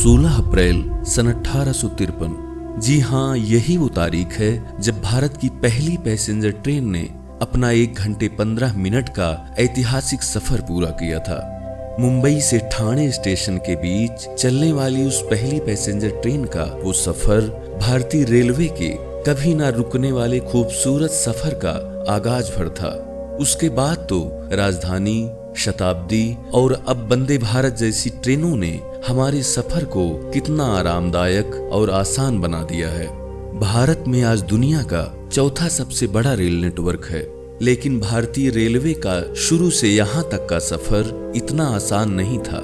16 अप्रैल सन 1853। जी हाँ, यही वो तारीख है जब भारत की पहली पैसेंजर ट्रेन ने अपना 1 घंटे 15 मिनट का ऐतिहासिक सफर पूरा किया था। मुंबई से ठाणे स्टेशन के बीच चलने वाली उस पहली पैसेंजर ट्रेन का वो सफर भारतीय रेलवे के कभी ना रुकने वाले खूबसूरत सफर का आगाज भर था। उसके बाद तो राजधानी, शताब्दी और अब वंदे भारत जैसी ट्रेनों ने हमारे सफर को कितना आरामदायक और आसान बना दिया है। भारत में आज दुनिया का चौथा सबसे बड़ा रेल नेटवर्क है, लेकिन भारतीय रेलवे का शुरू से यहाँ तक का सफर इतना आसान नहीं था।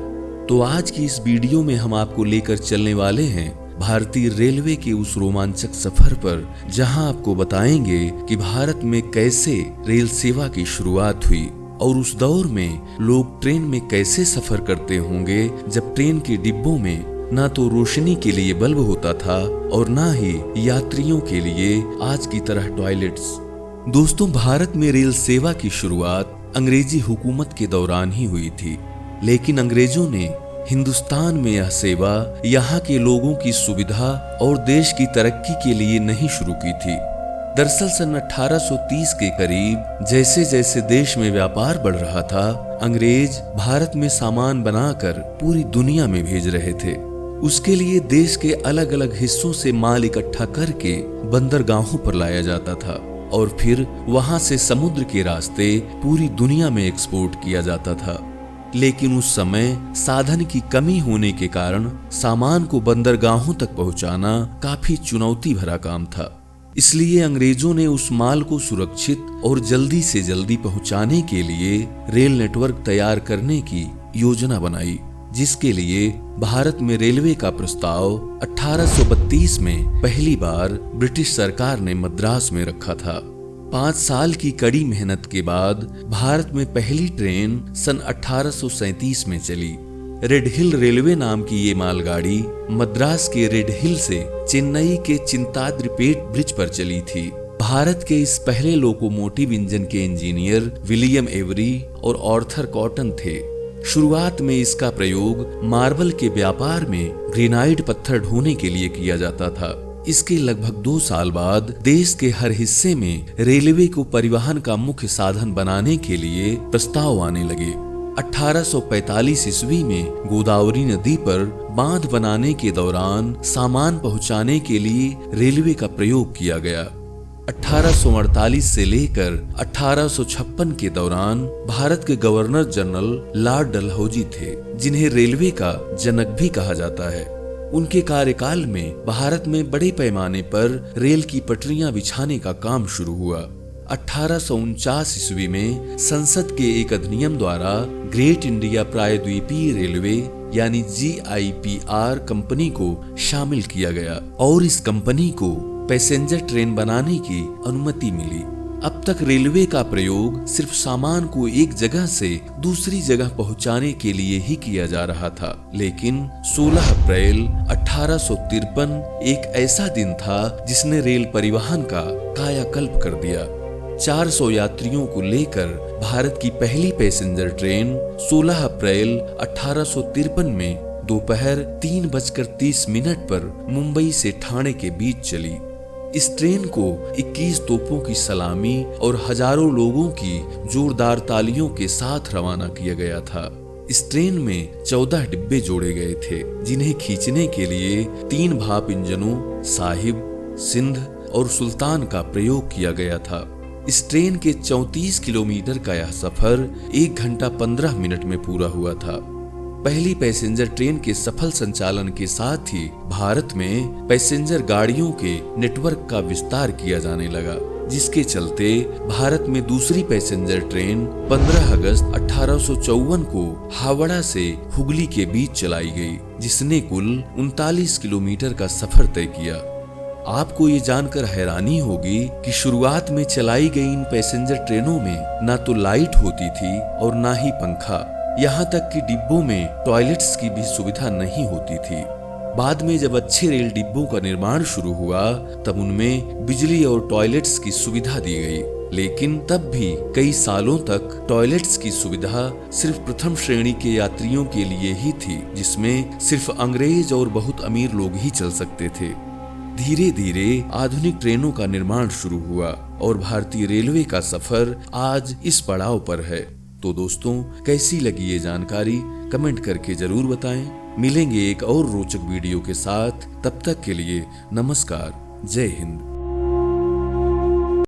तो आज की इस वीडियो में हम आपको लेकर चलने वाले हैं भारतीय रेलवे के उस रोमांचक सफर पर, जहां आपको बताएंगे कि भारत में कैसे रेल सेवा की शुरुआत हुई और उस दौर में लोग ट्रेन में कैसे सफर करते होंगे जब ट्रेन के डिब्बों में ना तो रोशनी के लिए बल्ब होता था और ना ही यात्रियों के लिए आज की तरह टॉयलेट्स। दोस्तों, भारत में रेल सेवा की शुरुआत अंग्रेजी हुकूमत के दौरान ही हुई थी, लेकिन अंग्रेजों ने हिंदुस्तान में यह सेवा यहाँ के लोगों की सुविधा और देश की तरक्की के लिए नहीं शुरू की थी। दरअसल सन 1830 के करीब जैसे जैसे देश में व्यापार बढ़ रहा था, अंग्रेज भारत में सामान बनाकर पूरी दुनिया में भेज रहे थे। उसके लिए देश के अलग अलग हिस्सों से माल इकट्ठा करके बंदरगाहों पर लाया जाता था और फिर वहां से समुद्र के रास्ते पूरी दुनिया में एक्सपोर्ट किया जाता था। लेकिन उस समय साधन की कमी होने के कारण सामान को बंदरगाहों तक पहुंचाना काफी चुनौती भरा काम था। इसलिए अंग्रेजों ने उस माल को सुरक्षित और जल्दी से जल्दी पहुंचाने के लिए रेल नेटवर्क तैयार करने की योजना बनाई, जिसके लिए भारत में रेलवे का प्रस्ताव 1832 में पहली बार ब्रिटिश सरकार ने मद्रास में रखा था। 5 साल की कड़ी मेहनत के बाद भारत में पहली ट्रेन सन 1837 में चली। रेड हिल रेलवे नाम की ये मालगाड़ी मद्रास के रेड हिल से चेन्नई के चिंताद्रिपेट ब्रिज पर चली थी। भारत के इस पहले लोकोमोटिव इंजन के इंजीनियर विलियम एवरी और आर्थर कॉटन थे। शुरुआत में इसका प्रयोग मार्बल के व्यापार में ग्रेनाइट पत्थर ढोने के लिए किया जाता था। इसके लगभग 2 साल बाद देश के हर हिस्से में रेलवे को परिवहन का मुख्य साधन बनाने के लिए प्रस्ताव आने लगे। 1845 ईस्वी में गोदावरी नदी पर बांध बनाने के दौरान सामान पहुंचाने के लिए रेलवे का प्रयोग किया गया। 1848 से लेकर 1856 के दौरान भारत के गवर्नर जनरल लॉर्ड डलहौजी थे, जिन्हें रेलवे का जनक भी कहा जाता है। उनके कार्यकाल में भारत में बड़े पैमाने पर रेल की पटरियां बिछाने का काम शुरू हुआ। 1849 ईस्वी में संसद के एक अधिनियम द्वारा ग्रेट इंडिया प्रायद्वीपीय रेलवे यानी GIPR कंपनी को शामिल किया गया और इस कंपनी को पैसेंजर ट्रेन बनाने की अनुमति मिली। अब तक रेलवे का प्रयोग सिर्फ सामान को एक जगह से दूसरी जगह पहुंचाने के लिए ही किया जा रहा था, लेकिन 16 अप्रैल 1853 एक ऐसा दिन था जिसने रेल परिवहन का कायाकल्प कर दिया। 400 यात्रियों को लेकर भारत की पहली पैसेंजर ट्रेन 16 अप्रैल 1853 में दोपहर 3:30 पर मुंबई से ठाणे के बीच चली। इस ट्रेन को 21 तोपों की सलामी और हजारों लोगों की जोरदार तालियों के साथ रवाना किया गया था। इस ट्रेन में 14 डिब्बे जोड़े गए थे, जिन्हें खींचने के लिए 3 भाप इंजनों साहिब, सिंध और सुल्तान का प्रयोग किया गया था। इस ट्रेन के 34 किलोमीटर का यह सफर 1 घंटा 15 मिनट में पूरा हुआ था। पहली पैसेंजर ट्रेन के सफल संचालन के साथ ही भारत में पैसेंजर गाड़ियों के नेटवर्क का विस्तार किया जाने लगा, जिसके चलते भारत में दूसरी पैसेंजर ट्रेन 15 अगस्त 1854 को हावड़ा से हुगली के बीच चलाई गई, जिसने कुल 39 किलोमीटर का सफर तय किया। आपको ये जानकर हैरानी होगी कि शुरुआत में चलाई गई इन पैसेंजर ट्रेनों में ना तो लाइट होती थी और ना ही पंखा, यहाँ तक कि डिब्बों में टॉयलेट्स की भी सुविधा नहीं होती थी। बाद में जब अच्छे रेल डिब्बों का निर्माण शुरू हुआ तब उनमें बिजली और टॉयलेट्स की सुविधा दी गई, लेकिन तब भी कई सालों तक टॉयलेट्स की सुविधा सिर्फ प्रथम श्रेणी के यात्रियों के लिए ही थी, जिसमें सिर्फ अंग्रेज और बहुत अमीर लोग ही चल सकते थे। धीरे धीरे आधुनिक ट्रेनों का निर्माण शुरू हुआ और भारतीय रेलवे का सफर आज इस पड़ाव पर है। तो दोस्तों, कैसी लगी ये जानकारी कमेंट करके जरूर बताएं। मिलेंगे एक और रोचक वीडियो के साथ, तब तक के लिए नमस्कार, जय हिंद।